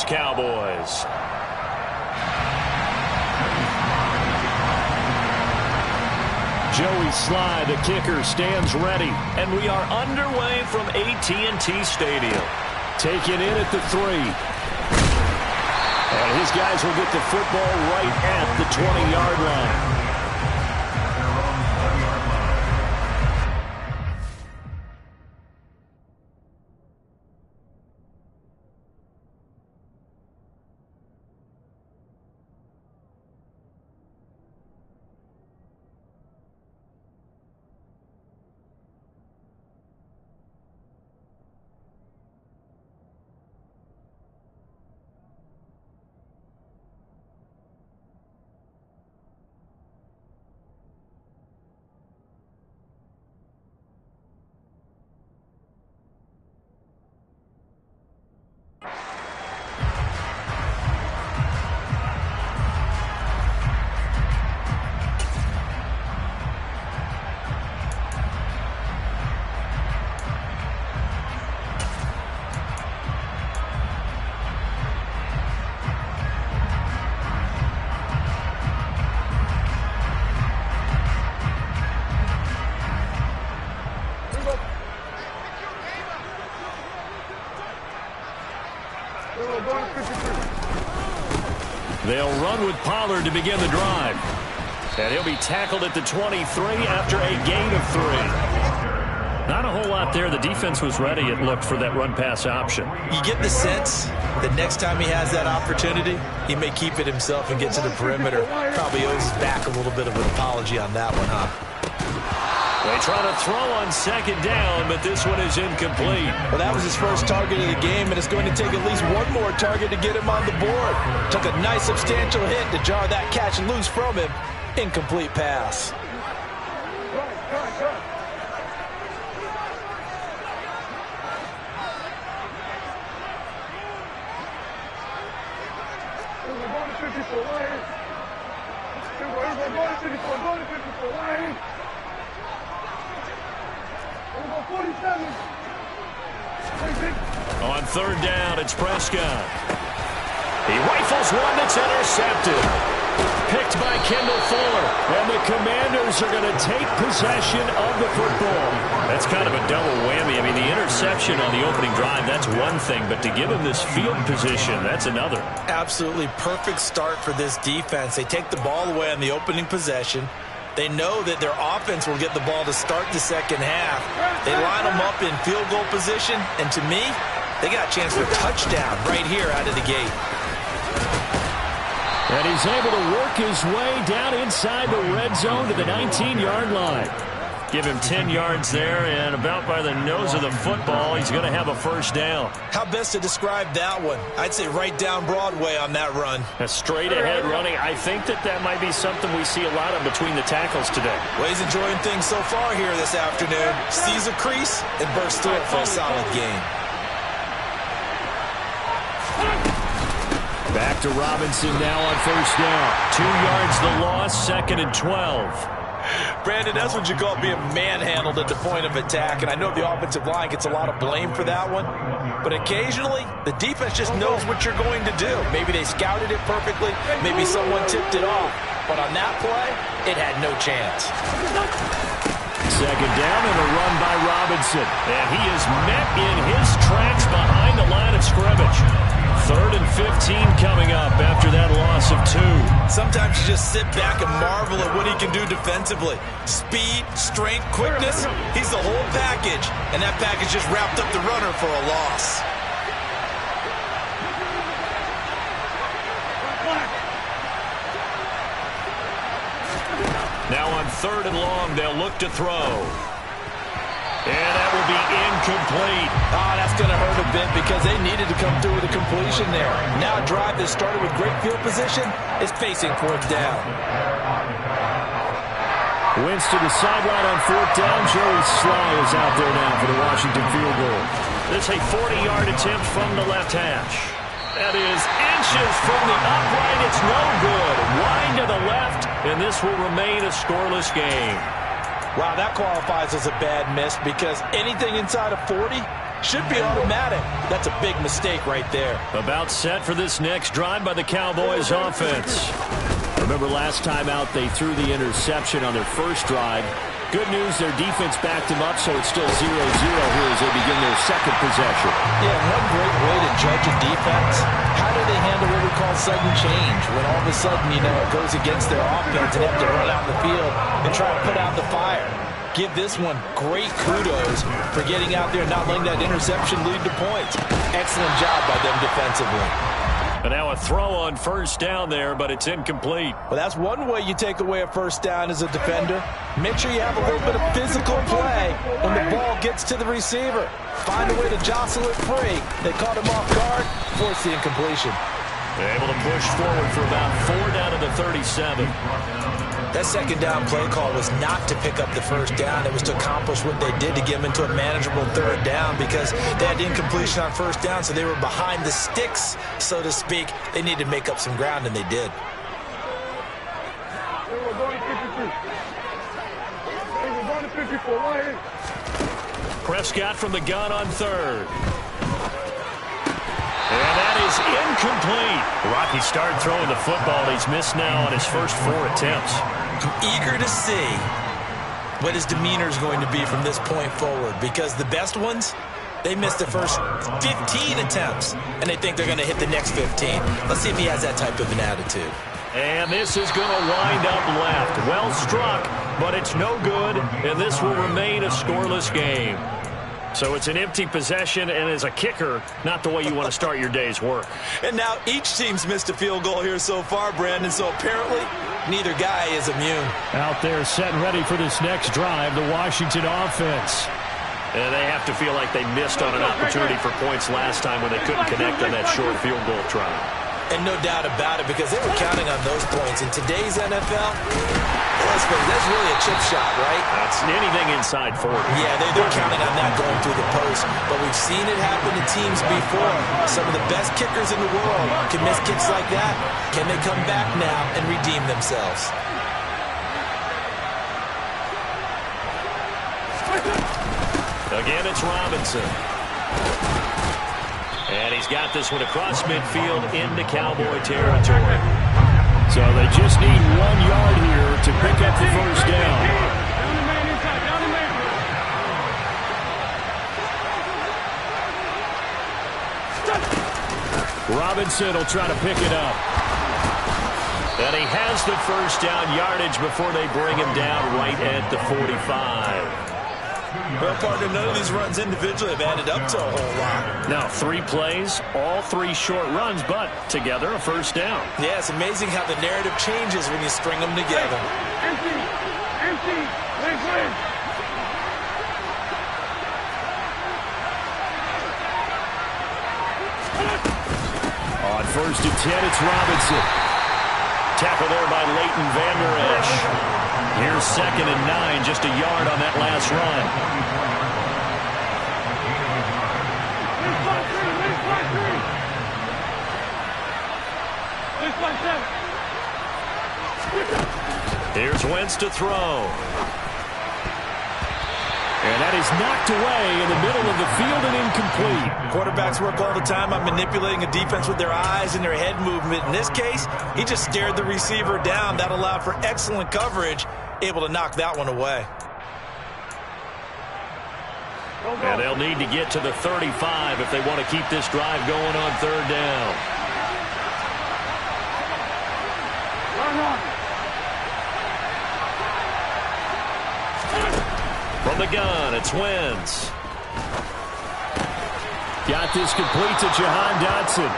Dallas Cowboys. Joey Sly, the kicker, stands ready, and we are underway from AT&T Stadium. Taken in at the 3. And his guys will get the football right at the 20-yard line. They'll run with Pollard to begin the drive. And he'll be tackled at the 23 after a gain of 3. Not a whole lot there. The defense was ready, it looked, for that run-pass option. You get the sense that next time he has that opportunity, he may keep it himself and get to the perimeter. Probably owes his back a little bit of an apology on that one, huh? They try to throw on second down, but this one is incomplete. Well, that was his first target of the game, and it's going to take at least one more target to get him on the board. Took a nice substantial hit to jar that catch loose from him. Incomplete pass. On third down, it's Prescott. He rifles one that's intercepted. Picked by Kendall Fuller. And the Commanders are going to take possession of the football. That's kind of a double whammy. I mean, the interception on the opening drive, that's one thing. But to give him this field position, that's another. Absolutely perfect start for this defense. They take the ball away on the opening possession. They know that their offense will get the ball to start the second half. They line them up in field goal position, and to me, they got a chance for a touchdown right here out of the gate. And he's able to work his way down inside the red zone to the 19-yard line. Give him 10 yards there, and about by the nose of the football, he's going to have a first down. How best to describe that one? I'd say right down Broadway on that run. A straight-ahead running. I think that might be something we see a lot of between the tackles today. Well, he's enjoying things so far here this afternoon. Sees a crease and bursts through it for a solid gain. Back to Robinson now on first down. 2 yards the loss, 2nd and 12. Brandon, that's what you call being manhandled at the point of attack, and I know the offensive line gets a lot of blame for that one, but occasionally the defense just knows what you're going to do. Maybe they scouted it perfectly, maybe someone tipped it off, but on that play, it had no chance. Second down and a run by Robinson, and he is met in his tracks behind the line of scrimmage. 3rd and 15 coming up after that loss of 2. Sometimes you just sit back and marvel at what he can do defensively. Speed, strength, quickness, he's the whole package. And that package just wrapped up the runner for a loss. Now on 3rd and long, they'll look to throw. And that will be incomplete. Oh, that's going to hurt a bit because they needed to come through with a completion there. Now a drive that started with great field position is facing 4th down. Wentz to the sideline on 4th down. Joey Sly is out there now for the Washington field goal. It's a 40-yard attempt from the left hash. That is inches from the upright. It's no good. Wide to the left, and this will remain a scoreless game. Wow, that qualifies as a bad miss because anything inside of 40 should be automatic. That's a big mistake right there. About set for this next drive by the Cowboys offense. Remember last time out they threw the interception on their first drive. Good news, their defense backed them up, so it's still 0-0 here as they begin their second possession. Yeah, one great way to judge a defense, how do they handle what we call sudden change? When all of a sudden, you know, it goes against their offense and they have to run out in the field and try to put out the fire. Give this one great kudos for getting out there and not letting that interception lead to points. Excellent job by them defensively. And now a throw on first down there, but it's incomplete. Well, that's one way you take away a first down as a defender. Make sure you have a little bit of physical play when the ball gets to the receiver. Find a way to jostle it free. They caught him off guard, force the incompletion. They're able to push forward for about 4 down to the 37. That second down play call was not to pick up the first down. It was to accomplish what they did to get them into a manageable third down because they had incompletion on first down, so they were behind the sticks, so to speak. They needed to make up some ground, and they did. Prescott from the gun on third. And that is incomplete. Rocky started throwing the football. He's missed now on his first 4 attempts. I'm eager to see what his demeanor is going to be from this point forward because the best ones, they missed the first 15 attempts, and they think they're going to hit the next 15. Let's see if he has that type of an attitude. And this is going to wind up left. Well struck, but it's no good, and this will remain a scoreless game. So it's an empty possession, and as a kicker, not the way you want to start your day's work. And now each team's missed a field goal here so far, Brandon, so apparently neither guy is immune. Out there set and ready for this next drive, the Washington offense. And they have to feel like they missed on an opportunity for points last time when they couldn't connect on that short field goal try. And no doubt about it, because they were counting on those points. In today's NFL, let's face it, that's really a chip shot, right? That's anything inside 40. Yeah, they're counting on that going through the post. But we've seen it happen to teams before. Some of the best kickers in the world can miss kicks like that. Can they come back now and redeem themselves? Again, it's Robinson. And he's got this one across midfield into Cowboy territory. So they just need 1 yard here to pick up the first down. Robinson will try to pick it up. And he has the first down yardage before they bring him down right at the 45. Well, partner, none of these runs individually have added up to a whole lot. Now, 3 plays, all 3 short runs, but together a first down. Yeah, it's amazing how the narrative changes when you string them together. Empty, win. On first and 10, it's Robinson. Tackle there by Leighton Vander Esch. Here's 2nd and 9, just a yard on that last run. Here's Wentz to throw. And that is knocked away in the middle of the field and incomplete. Quarterbacks work all the time on manipulating a defense with their eyes and their head movement. In this case, he just stared the receiver down. That allowed for excellent coverage, able to knock that one away. And they'll need to get to the 35 if they want to keep this drive going on 3rd down. From the gun, it's Wentz. Got this complete to Jahan Dotson.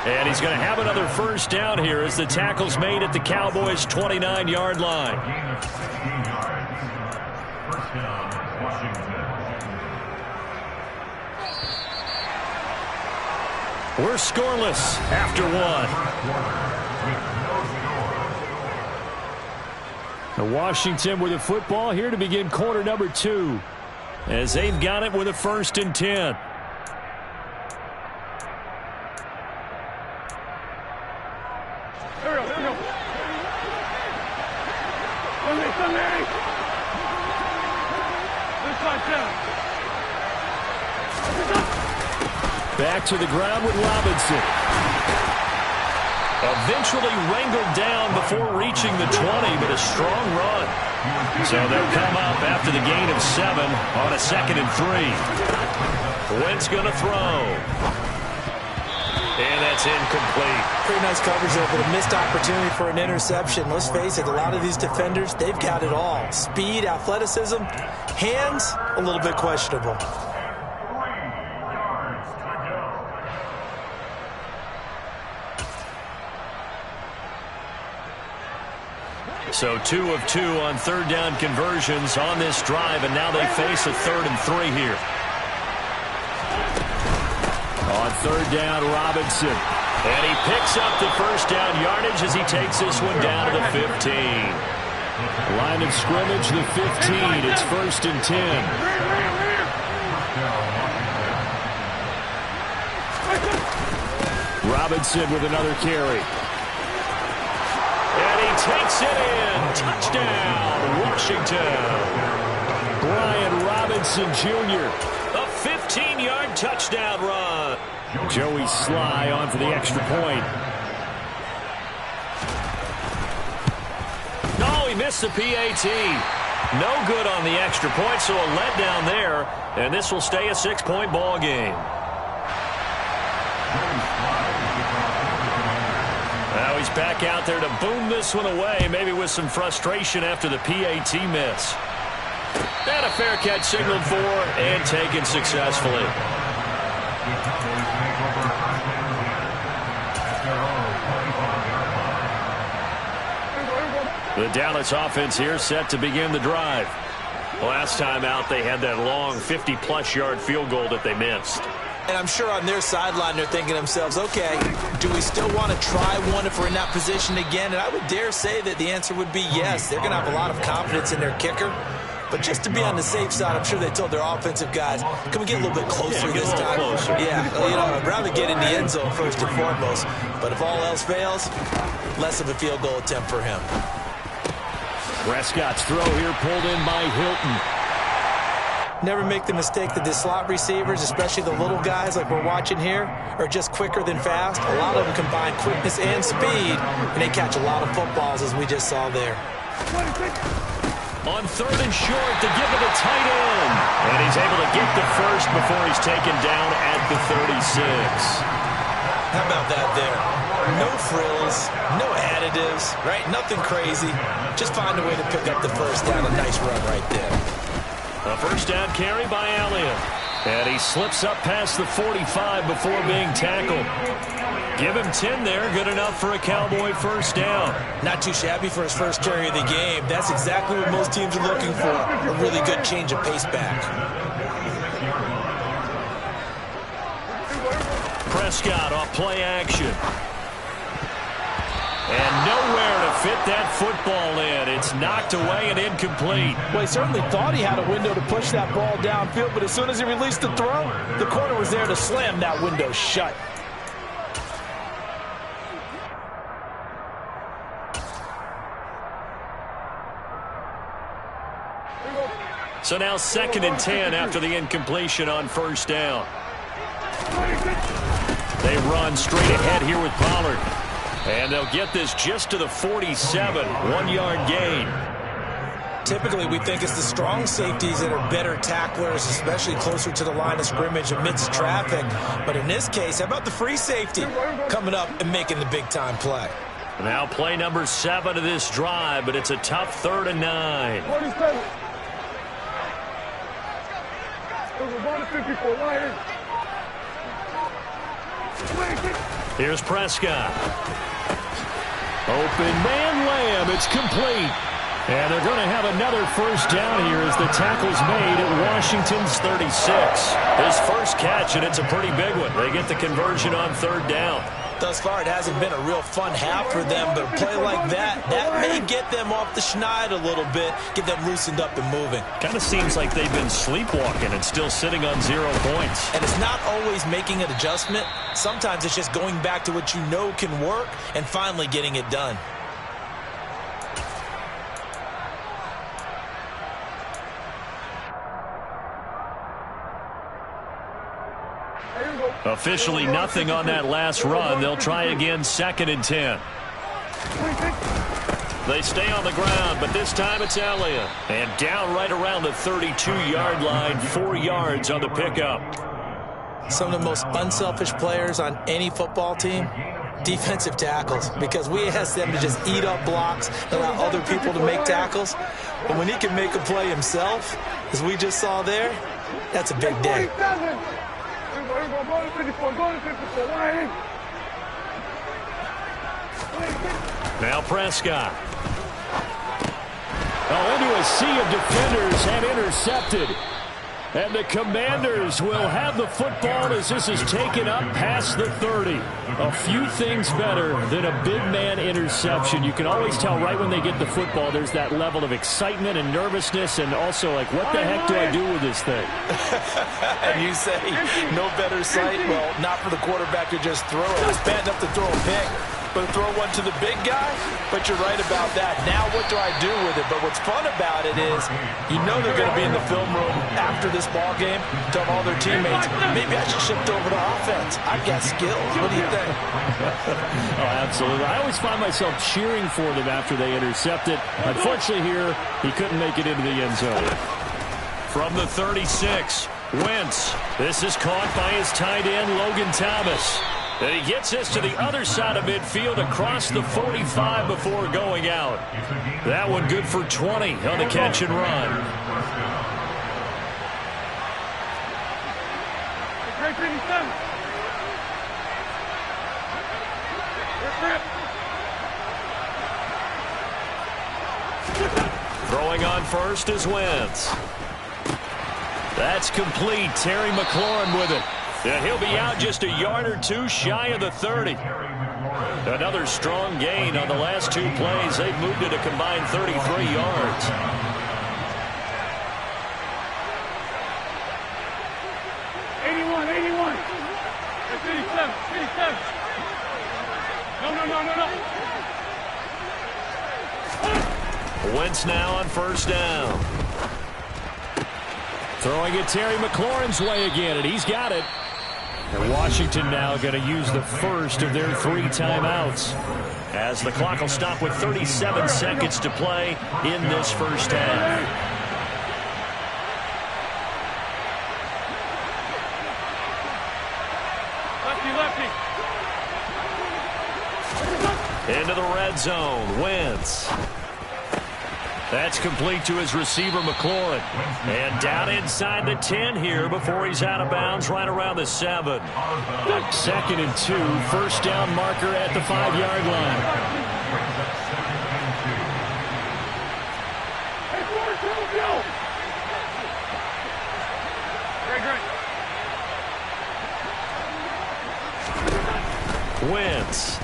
And he's going to have another first down here as the tackle's made at the Cowboys' 29-yard line. We're scoreless after 1. Washington with the football here to begin quarter number 2 as they've got it with a 1st and 10. Back to the ground with Robinson. Eventually wrangled down before reaching the 20, but a strong run. So they'll come up after the gain of 7 on a 2nd and 3. Wentz going to throw. And that's incomplete. Pretty nice coverage there, but a missed opportunity for an interception. Let's face it, a lot of these defenders, they've got it all. Speed, athleticism, hands, a little bit questionable. So 2 of 2 on 3rd down conversions on this drive, and now they face a 3rd and 3 here. On 3rd down, Robinson. And he picks up the 1st down yardage as he takes this one down to the 15. Line of scrimmage, the 15. It's 1st and 10. Robinson with another carry. And he takes it in. Touchdown, Washington. Brian Robinson Jr. A 15-yard touchdown run. Joey Sly on for the extra point. No, he missed the PAT. No good on the extra point, so a letdown there. And this will stay a 6-point ball game. Now he's back out there to boom this one away, maybe with some frustration after the PAT miss. And a fair catch signaled for and taken successfully. The Dallas offense here set to begin the drive. Last time out, they had that long 50-plus yard field goal that they missed. And I'm sure on their sideline they're thinking to themselves, okay, do we still want to try one if we're in that position again? And I would dare say that the answer would be yes. They're going to have a lot of confidence in their kicker. But just to be on the safe side, I'm sure they told their offensive guys, can we get a little bit closer this time? Yeah, you know, I'd rather get in the end zone first and foremost. But if all else fails, less of a field goal attempt for him. Prescott's throw here pulled in by Hilton. Never make the mistake that the slot receivers, especially the little guys like we're watching here, are just quicker than fast. A lot of them combine quickness and speed, and they catch a lot of footballs, as we just saw there. On 3rd and short to give it a tight end. And he's able to get the first before he's taken down at the 36. How about that there? No frills, no additives, right? Nothing crazy. Just find a way to pick up the first down. A nice run right there. A 1st down carry by Elliott. And he slips up past the 45 before being tackled. Give him 10 there. Good enough for a Cowboy 1st down. Not too shabby for his first carry of the game. That's exactly what most teams are looking for. A really good change of pace back. Prescott off play action. And nowhere to fit that football in. It's knocked away and incomplete. Well, he certainly thought he had a window to push that ball downfield, but as soon as he released the throw, the corner was there to slam that window shut. So now 2nd and 10 after the incompletion on 1st down. They run straight ahead here with Pollard. And they'll get this just to the 47, 1-yard gain. Typically, we think it's the strong safeties that are better tacklers, especially closer to the line of scrimmage amidst traffic. But in this case, how about the free safety coming up and making the big-time play? Now play number 7 of this drive, but it's a tough 3rd and 9. Here's Prescott. Open man Lamb. It's complete. And they're going to have another 1st down here as the tackle's made at Washington's 36. His first catch, and it's a pretty big one. They get the conversion on 3rd down. Thus far, it hasn't been a real fun half for them, but a play like that may get them off the schneid a little bit, get them loosened up and moving. Kind of seems like they've been sleepwalking and still sitting on 0 points. And it's not always making an adjustment. Sometimes it's just going back to what you know can work and finally getting it done. Officially nothing on that last run. They'll try again, 2nd and 10. They stay on the ground, but this time it's Elliott. And down right around the 32-yard line, 4 yards on the pickup. Some of the most unselfish players on any football team, defensive tackles, because we ask them to just eat up blocks, allow other people to make tackles. But when he can make a play himself, as we just saw there, that's a big day. Now Prescott. Into a sea of defenders and intercepted. And the Commanders will have the football as this is taken up past the 30. A few things better than a big man interception. You can always tell right when they get the football, there's that level of excitement and nervousness, and also like, what the heck do I do with this thing? And you say, no better sight? Well, not for the quarterback to just throw it. It's bad enough to throw a pick, but throw one to the big guy? But you're right about that. Now what do I do with it? But what's fun about it is you know they're going to be in the film room after this ball game, tell all their teammates, maybe I should shift over to offense. I've got skills. What do you think? Oh, absolutely. I always find myself cheering for them after they intercept it. Unfortunately here, he couldn't make it into the end zone. From the 36, Wentz. This is caught by his tight end, Logan Thomas. And he gets this to the other side of midfield across the 45 before going out. That one good for 20 on the catch and run. Throwing on first is Wentz. That's complete. Terry McLaurin with it. And he'll be out just a yard or two shy of the 30. Another strong gain on the last 2 plays. They've moved it a combined 33 yards. That's 87. No. Wentz now on first down. Throwing it Terry McLaurin's way again, and he's got it. And Washington now going to use the first of their 3 timeouts, as the clock will stop with 37 seconds to play in this first half. Lefty. Into the red zone, Wentz. That's complete to his receiver, McLaurin. And down inside the 10 here before he's out of bounds right around the 7. 2nd and 2, first down marker at the 5-yard line. Wentz.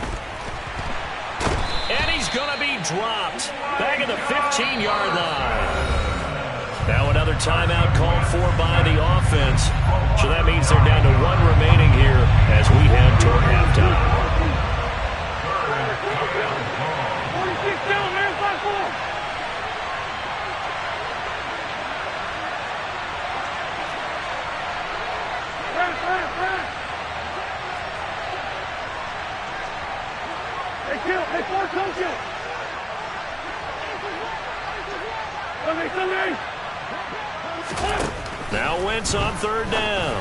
And he's going to be dropped back at the 15-yard line. Now another timeout called for by the offense. So that means they're down to 1 remaining here as we head toward halftime. 46 down, man, 5-4. Hey, Ford, come kill. Sunday. Now Wentz on 3rd down.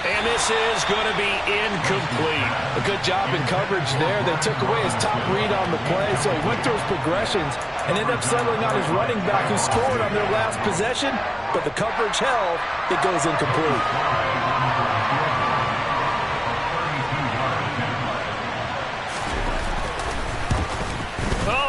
And this is going to be incomplete. A good job in coverage there. They took away his top read on the play, so he went through his progressions and ended up settling on his running back who scored on their last possession, but the coverage held. It goes incomplete.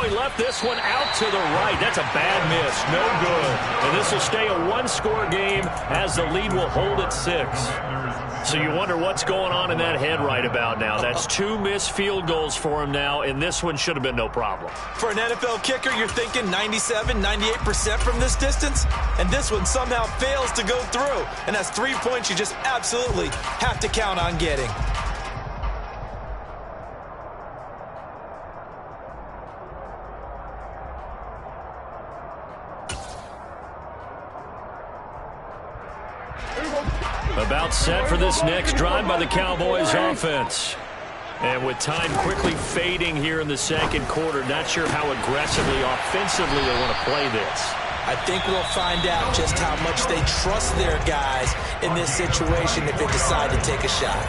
He left this one out to the right. That's a bad miss. No good. And this will stay a 1-score game as the lead will hold at 6. So you wonder what's going on in that head right about now. That's 2 missed field goals for him now, and this one should have been no problem. For an NFL kicker, you're thinking 97, 98% from this distance, and this one somehow fails to go through. And that's 3 points you just absolutely have to count on getting. About set for this next drive by the Cowboys offense. And with time quickly fading here in the second quarter, not sure how aggressively, offensively they want to play this. I think we'll find out just how much they trust their guys in this situation if they decide to take a shot.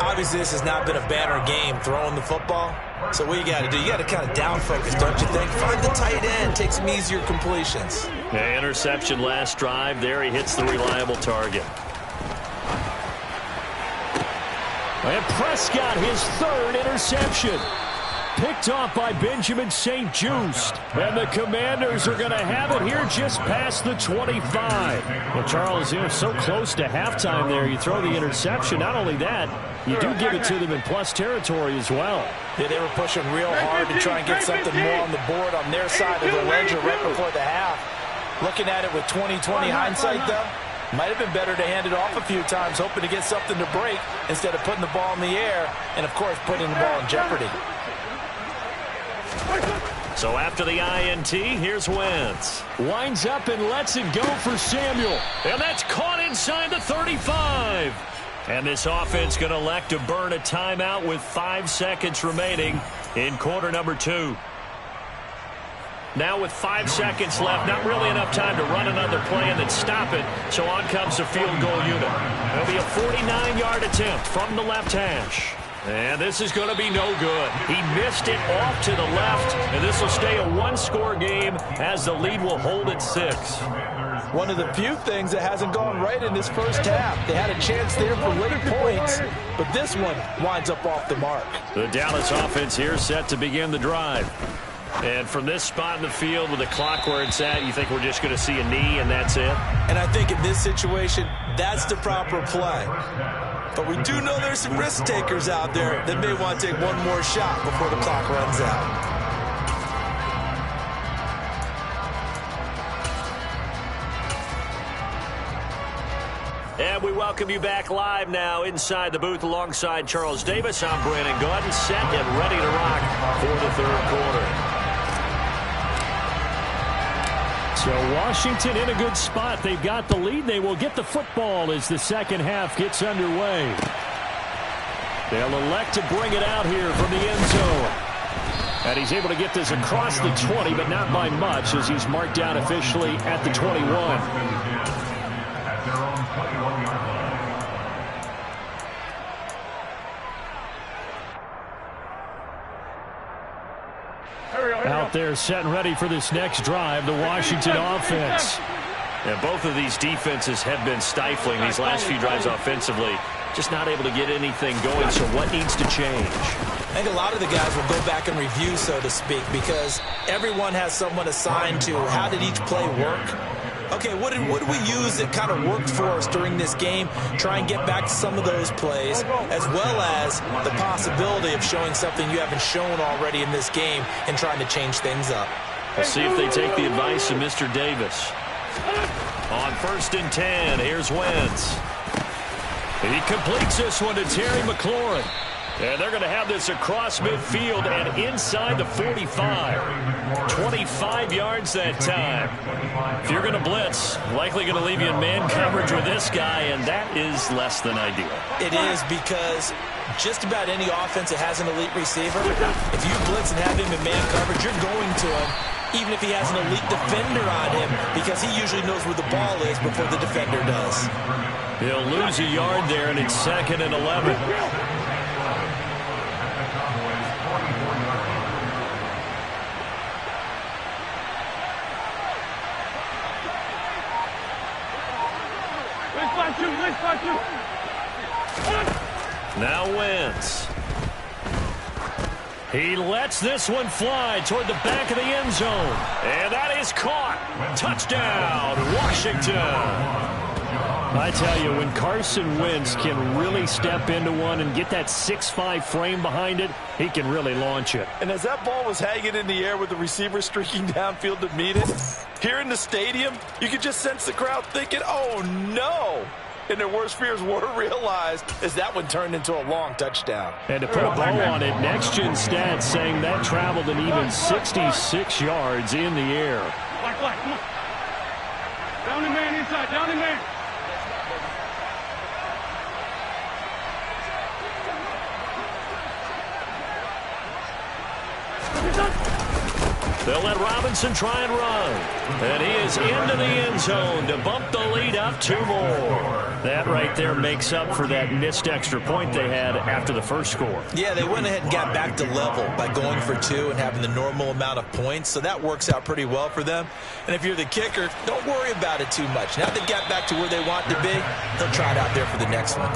Obviously, this has not been a banner game throwing the football. So what you got to do, you got to kind of down focus, don't you think? Find the tight end, take some easier completions. Yeah, interception last drive. There he hits the reliable target. And Prescott, his third interception. Picked off by Benjamin St-Juste. And the Commanders are going to have it here just past the 25. Well, Charles, you're so close to halftime there. You throw the interception. Not only that, you do give it to them in plus territory as well. Yeah, they were pushing real hard to try and get something more on the board on their side of the ledger right before the half. Looking at it with 20/20 hindsight, though, might have been better to hand it off a few times, hoping to get something to break instead of putting the ball in the air and, of course, putting the ball in jeopardy. So after the INT, here's Wentz. Winds up and lets it go for Samuel. And that's caught inside the 35. And this offense going to elect to burn a timeout with 5 seconds remaining in quarter number 2. Now with 5 seconds left, not really enough time to run another play and then stop it. So on comes the field goal unit. It'll be a 49-yard attempt from the left hash. And this is going to be no good. He missed it off to the left, and this will stay a one-score game as the lead will hold at 6. One of the few things that hasn't gone right in this first half. They had a chance there for late points, but this one winds up off the mark. The Dallas offense here set to begin the drive. And from this spot in the field with the clock where it's at, you think we're just going to see a knee and that's it? And I think in this situation, that's the proper play. But we do know there's some risk takers out there that may want to take one more shot before the clock runs out. And we welcome you back live now inside the booth alongside Charles Davis. I'm Brandon Gaudin, set and ready to rock for the third quarter. So Washington in a good spot. They've got the lead. They will get the football as the second half gets underway. They'll elect to bring it out here from the end zone. And he's able to get this across the 20, but not by much as he's marked down officially at the 21. Out there set and ready for this next drive, the Washington offense. And both of these defenses have been stifling these last few drives offensively. Just not able to get anything going, so what needs to change? I think a lot of the guys will go back and review, so to speak, because everyone has someone assigned to how did each play work. Okay, what did we use that kind of worked for us during this game? Try and get back to some of those plays, as well as the possibility of showing something you haven't shown already in this game and trying to change things up. We'll see if they take the advice of Mr. Davis. On 1st and 10, here's Wentz. He completes this one to Terry McLaurin. And they're going to have this across midfield and inside the 45. 25 yards that time. If you're going to blitz, likely going to leave you in man coverage with this guy, and that is less than ideal. It is, because just about any offense that has an elite receiver, if you blitz and have him in man coverage, you're going to him, even if he has an elite defender on him, because he usually knows where the ball is before the defender does. He'll lose a yard there, and it's 2nd and 11. Now Wentz. He lets this one fly toward the back of the end zone. And that is caught. Touchdown, Washington. I tell you, when Carson Wentz can really step into one and get that 6'5" frame behind it, he can really launch it. And as that ball was hanging in the air with the receiver streaking downfield to meet it, here in the stadium, you could just sense the crowd thinking, oh, no. And their worst fears were realized as that one turned into a long touchdown. And to put a bow on it, Next Gen Stats saying that traveled an even 66 yards in the air. Black, come on. Down the man inside, down the man. They'll let Robinson try and run. And he is into the end zone to bump the lead up 2 more. That right there makes up for that missed extra point they had after the first score. Yeah, they went ahead and got back to level by going for 2 and having the normal amount of points, so that works out pretty well for them. And if you're the kicker, don't worry about it too much. Now they got back to where they want to be, they'll try it out there for the next one.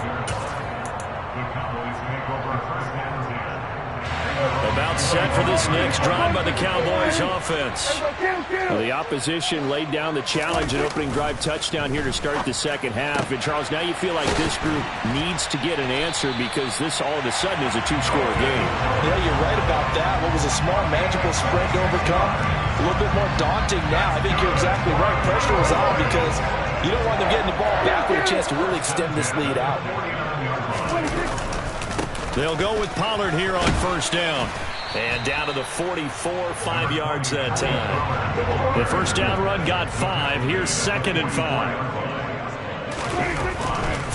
About set for this next drive by the Cowboys offense. Well, the opposition laid down the challenge and opening drive touchdown here to start the second half. And, Charles, now you feel like this group needs to get an answer because this all of a sudden is a 2-score game. Yeah, you're right about that. What was a small, manageable spread to overcome, a little bit more daunting now. I think you're exactly right. Pressure was on because you don't want them getting the ball back with a chance to really extend this lead out. They'll go with Pollard here on first down. And down to the 44, 5 yards that time. The first down run got 5. Here's 2nd and 5.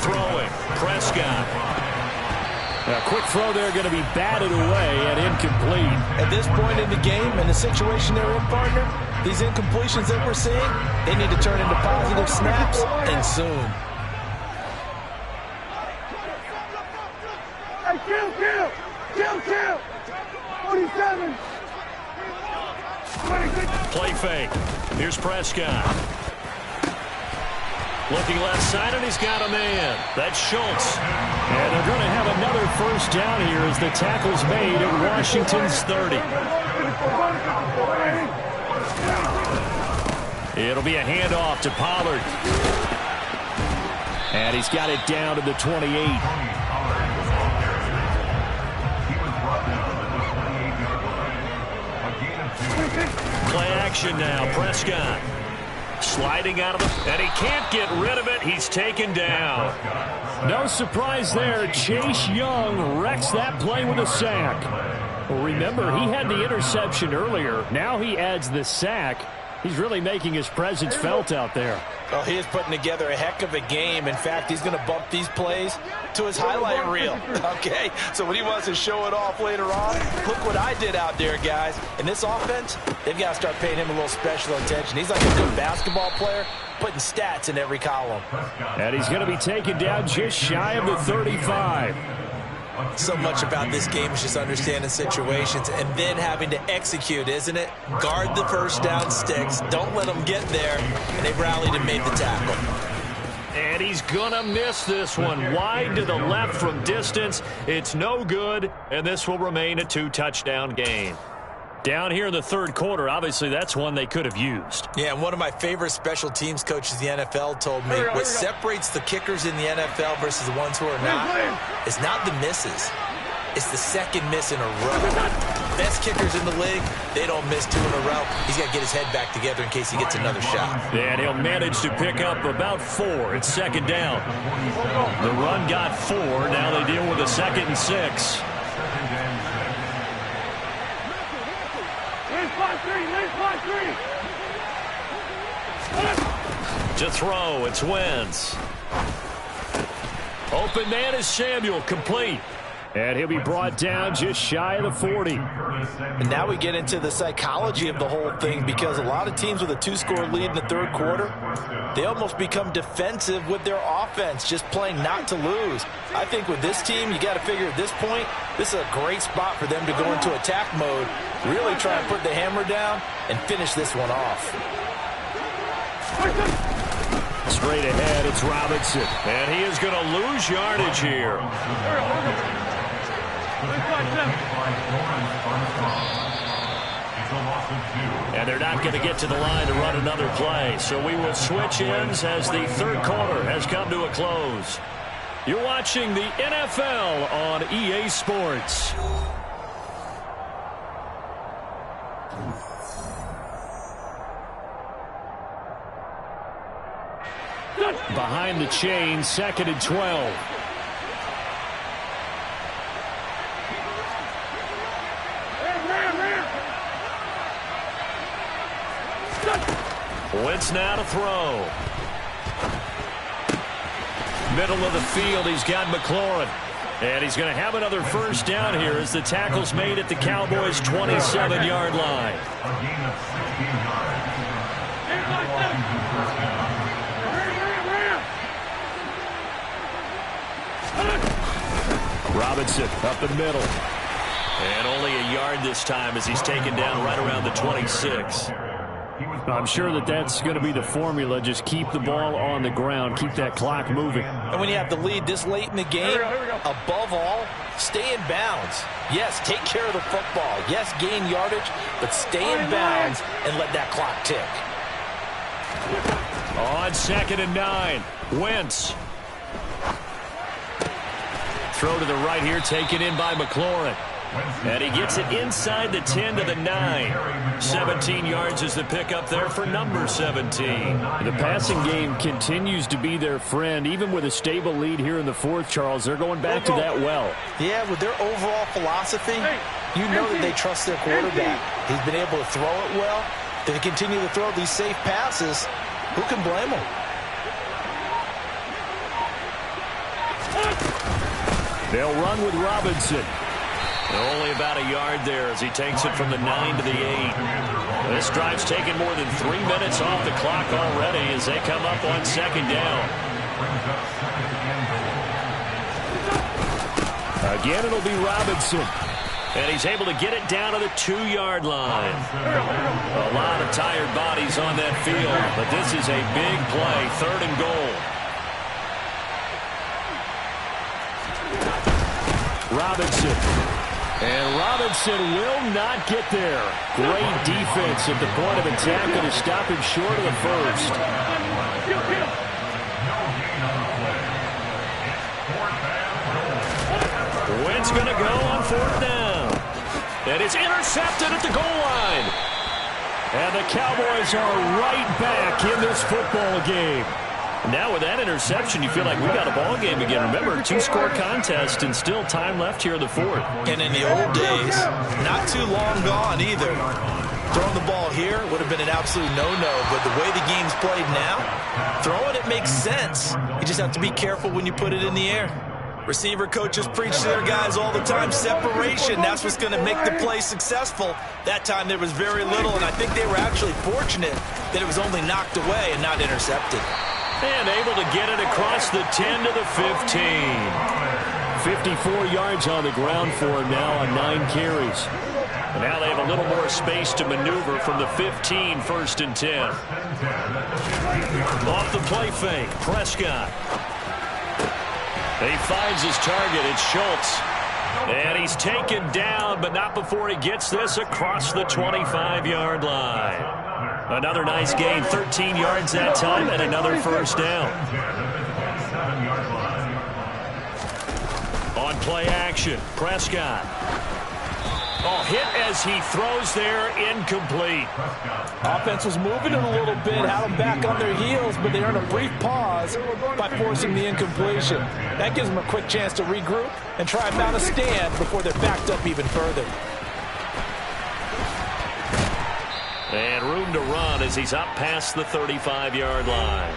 Throwing. Prescott. A quick throw there going to be batted away and incomplete. At this point in the game and the situation they're in, partner, these incompletions that we're seeing, they need to turn into positive snaps and soon. Hey, kill! 47. 26. Play fake. Here's Prescott. Looking left side, and he's got a man. That's Schultz. And they're going to have another first down here as the tackle's made at Washington's 30. It'll be a handoff to Pollard. And he's got it down to the 28. Play action now. Prescott sliding out of the, and he can't get rid of it. He's taken down. No surprise there. Chase Young wrecks that play with a sack. Well, remember, he had the interception earlier. Now he adds the sack. He's really making his presence felt out there. Well, he is putting together a heck of a game. In fact, he's going to bump these plays to his highlight reel. Okay, so when he wants to show it off later on, look what I did out there, guys. In this offense, they've got to start paying him a little special attention. He's like a good basketball player, putting stats in every column. And he's going to be taken down just shy of the 35. So much about this game is just understanding situations and then having to execute, isn't it? Guard the first down sticks. Don't let them get there. And they rallied and made the tackle. And he's going to miss this one. Wide to the left from distance. It's no good, and this will remain a 2-touchdown game. Down here in the third quarter, obviously that's one they could have used. Yeah, and one of my favorite special teams coaches in the NFL told me what separates the kickers in the NFL versus the ones who are not is not the misses. It's the second miss in a row. Best kickers in the league, they don't miss 2 in a row. He's got to get his head back together in case he gets another shot. And he'll manage to pick up about 4. It's second down. The run got 4. Now they deal with a 2nd and 6. To throw, it's Wentz. Open man is Samuel, complete. And he'll be brought down just shy of the 40. And now we get into the psychology of the whole thing, because a lot of teams with a 2-score lead in the third quarter, they almost become defensive with their offense, just playing not to lose. I think with this team, you got to figure at this point, this is a great spot for them to go into attack mode, really try and put the hammer down and finish this one off. Straight ahead, it's Robinson. And he is going to lose yardage here. And they're not going to get to the line to run another play. So we will switch ends as the third quarter has come to a close. You're watching the NFL on EA Sports. Behind the chain, 2nd and 12. Wentz now to throw. Middle of the field, he's got McLaurin. And he's going to have another first down here as the tackle's made at the Cowboys' 27-yard line. Robinson up the middle. And only a yard this time as he's taken down right around the 26. I'm sure that that's going to be the formula. Just keep the ball on the ground. Keep that clock moving. And when you have the lead this late in the game, above all, stay in bounds. Yes, take care of the football. Yes, gain yardage, but stay in bounds and let that clock tick. On 2nd and 9, Wentz. Throw to the right here, taken in by McLaurin. And he gets it inside the 10 to the 9. 17 yards is the pickup there for number 17. The passing game continues to be their friend. Even with a stable lead here in the fourth, Charles, they're going back to that well. Yeah, with their overall philosophy, you know that they trust their quarterback. He's been able to throw it well. If they continue to throw these safe passes, who can blame them? They'll run with Robinson. Only about a yard there as he takes it from the 9 to the 8. This drive's taken more than 3 minutes off the clock already as they come up on 2nd down. Again, it'll be Robinson. And he's able to get it down to the 2-yard line. A lot of tired bodies on that field, but this is a big play, 3rd and goal. Robinson. And Robinson will not get there. Great defense at the point of attack and to stop him short of the first. Wentz going to go on 4th down. And it's intercepted at the goal line. And the Cowboys are right back in this football game. Now with that interception, you feel like we got a ball game again. Remember, 2-score contest and still time left here in the 4th. And in the old days, not too long gone either. Throwing the ball here would have been an absolute no-no, but the way the game's played now, throwing it makes sense. You just have to be careful when you put it in the air. Receiver coaches preach to their guys all the time, separation. That's what's going to make the play successful. That time there was very little, and I think they were actually fortunate that it was only knocked away and not intercepted. And able to get it across the 10 to the 15. 54 yards on the ground for him now on 9 carries. And now they have a little more space to maneuver from the 15, 1st and 10. Off the play fake, Prescott. He finds his target, it's Schultz. And he's taken down, but not before he gets this across the 25-yard line. Another nice gain, 13 yards that time, and another first down. On play action, Prescott. Oh, hit as he throws there, incomplete. Offense was moving it a little bit, had them back on their heels, but they earned a brief pause by forcing the incompletion. That gives them a quick chance to regroup and try and mount a stand before they're backed up even further. And room to run as he's up past the 35-yard line.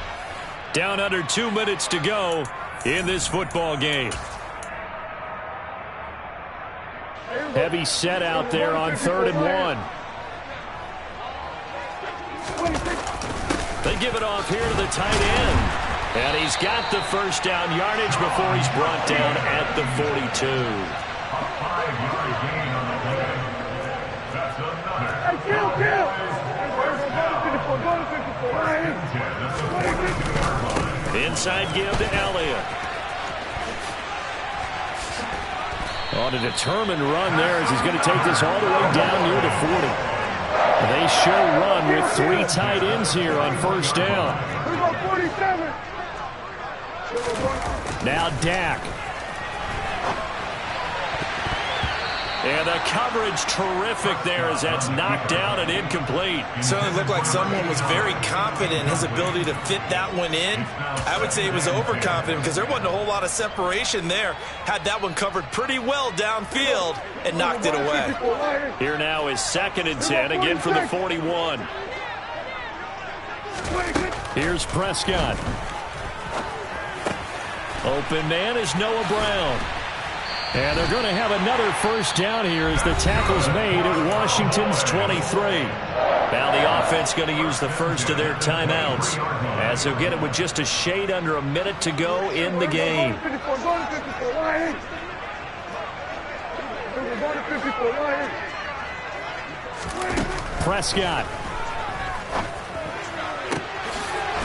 Down under 2 minutes to go in this football game. Heavy set out there on 3rd and 1. They give it off here to the tight end. And he's got the first down yardage before he's brought down at the 42. Inside give to Elliott. On a determined run there as he's going to take this all the way down near the 40. They show run with 3 tight ends here on 1st down. Now Dak. And the coverage terrific there as that's knocked down and incomplete. Certainly looked like someone was very confident in his ability to fit that one in. I would say he was overconfident because there wasn't a whole lot of separation there. Had that one covered pretty well downfield and knocked it away. Here now is 2nd and 10, again from the 41. Here's Prescott. Open man is Noah Brown. And they're going to have another first down here as the tackle's made at Washington's 23. Now the offense going to use the first of their timeouts as they'll get it with just a shade under a minute to go in the game. Prescott.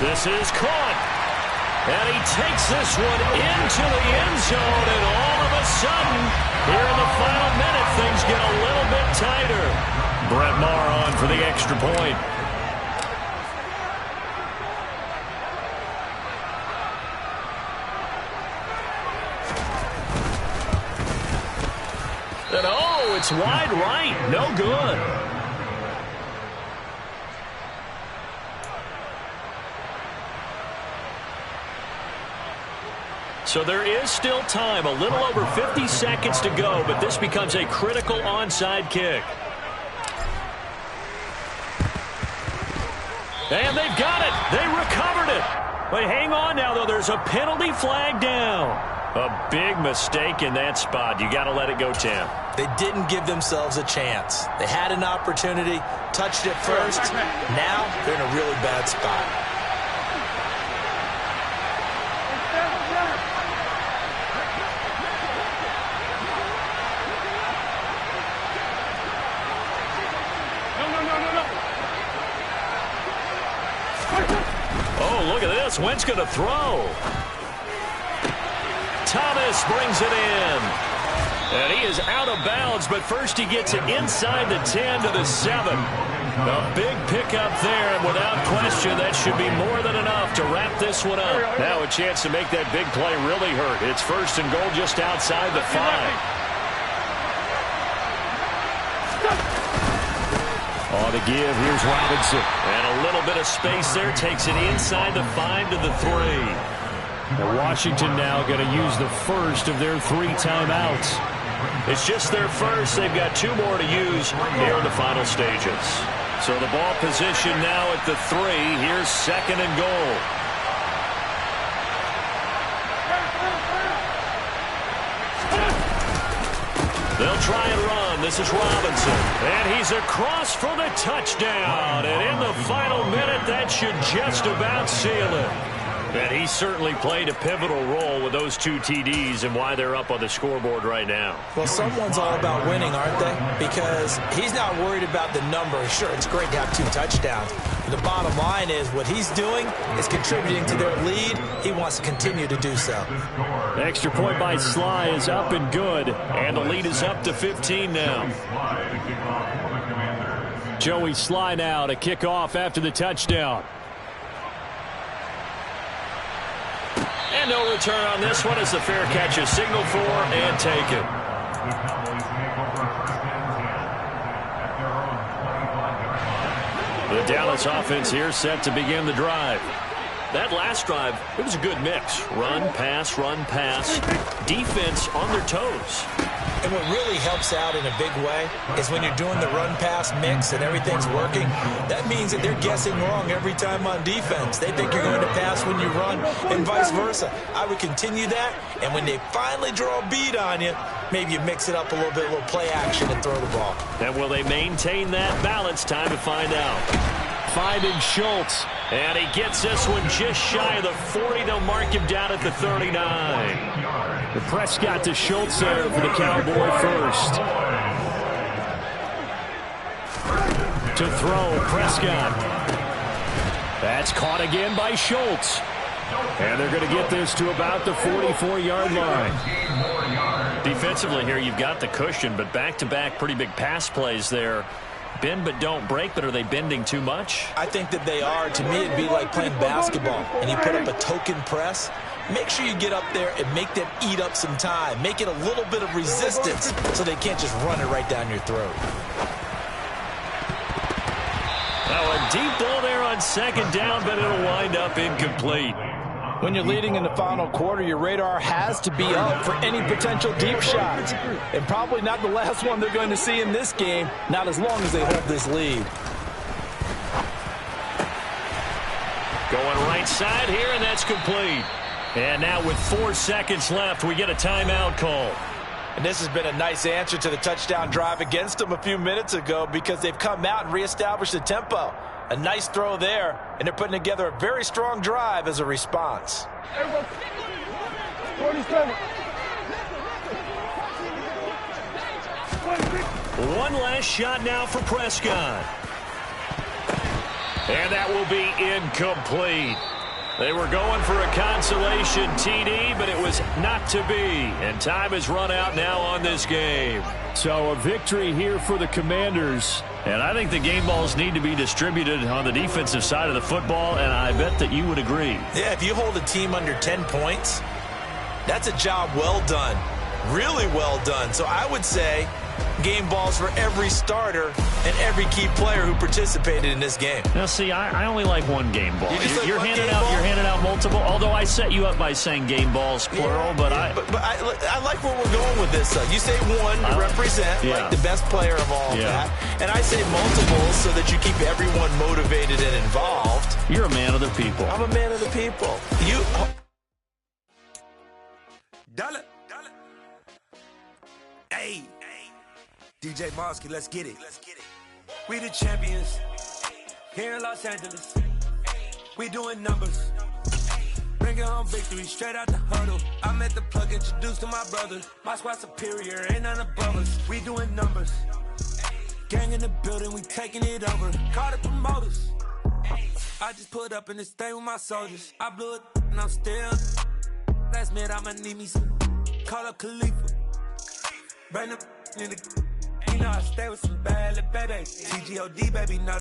This is caught. And he takes this one into the end zone, and all of a sudden, here in the final minute, things get a little bit tighter. Brett Maher on for the extra point. And oh, it's wide right. No good. So there is still time, a little over 50 seconds to go, but this becomes a critical onside kick. And they've got it. They recovered it. But hang on now, though. There's a penalty flag down. A big mistake in that spot. You got to let it go, Tim. They didn't give themselves a chance. They had an opportunity, touched it first. Now they're in a really bad spot. Look at this. Wentz going to throw. Thomas brings it in. And he is out of bounds, but first he gets it inside the 10 to the 7. A big pickup there, and without question, that should be more than enough to wrap this one up. Now a chance to make that big play really hurt. It's first and goal just outside the 5. On the give, here's Robinson. And a little bit of space there. Takes it inside the 5 to the 3. And Washington now going to use the first of their 3 timeouts. It's just their first. They've got 2 more to use here in the final stages. So the ball position now at the 3. Here's second and goal. They'll try and run. This is Robinson. And he's across for the touchdown. And in the final minute, that should just about seal it. And he certainly played a pivotal role with those 2 TDs and why they're up on the scoreboard right now. Well, someone's all about winning, aren't they? Because he's not worried about the number. Sure, it's great to have 2 touchdowns. But the bottom line is what he's doing is contributing to their lead. He wants to continue to do so. Extra point by Sly is up and good. And the lead is up to 15 now. Joey Sly now to kick off after the touchdown. And no return on this one as the fair catch is signaled for and taken. The Dallas offense here set to begin the drive. That last drive, it was a good mix. Run, pass, defense on their toes. And what really helps out in a big way is when you're doing the run-pass mix and everything's working, that means that they're guessing wrong every time on defense. They think you're going to pass when you run and vice versa. I would continue that, and when they finally draw a bead on you, maybe you mix it up a little bit, a little play action and throw the ball. And will they maintain that balance? Time to find out. Finding Schultz. And he gets this one just shy of the 40. They'll mark him down at the 39. The Prescott to Schultz there for the Cowboy first. To throw, Prescott. That's caught again by Schultz. And they're going to get this to about the 44-yard line. Defensively here, you've got the cushion, but back-to-back pretty big pass plays there. Bend but don't break, but are they bending too much? I think that they are. To me, it'd be like playing basketball, and you put up a token press. Make sure you get up there and make them eat up some time. Make it a little bit of resistance so they can't just run it right down your throat. Now a deep ball there on second down, but it'll wind up incomplete. When you're leading in the final quarter, your radar has to be up for any potential deep shots. And probably not the last one they're going to see in this game, not as long as they hold this lead. Going right side here, and that's complete. And now with 4 seconds left, we get a timeout call. And this has been a nice answer to the touchdown drive against them a few minutes ago because they've come out and reestablished the tempo. A nice throw there, and they're putting together a very strong drive as a response. 47. One last shot now for Prescott. And that will be incomplete. They were going for a consolation TD, but it was not to be. And time has run out now on this game. So a victory here for the Commanders. And I think the game balls need to be distributed on the defensive side of the football, and I bet that you would agree. Yeah, if you hold a team under 10 points, that's a job well done. Really well done. So I would say game balls for every starter and every key player who participated in this game. Now, see, I only like one game ball. You're handing out multiple. Although I set you up by saying game balls plural, but I like where we're going with this. You say one to represent like the best player of all of that, and I say multiples so that you keep everyone motivated and involved. You're a man of the people. I'm a man of the people. Dollar. Hey, DJ Mosky, let's get it. We the champions here in Los Angeles. We doing numbers. Bringing home victory straight out the huddle. I'm at the plug, introduced to my brother. My squad superior, ain't none above us. We doing numbers. Gang in the building, we taking it over. Call the promoters. I just put up in this thing with my soldiers. I blew it and I'm still. Last minute, I'ma need me some. Call up Khalifa. Bring them in the. You know I stay with some bad little baby. TGOD, baby, not.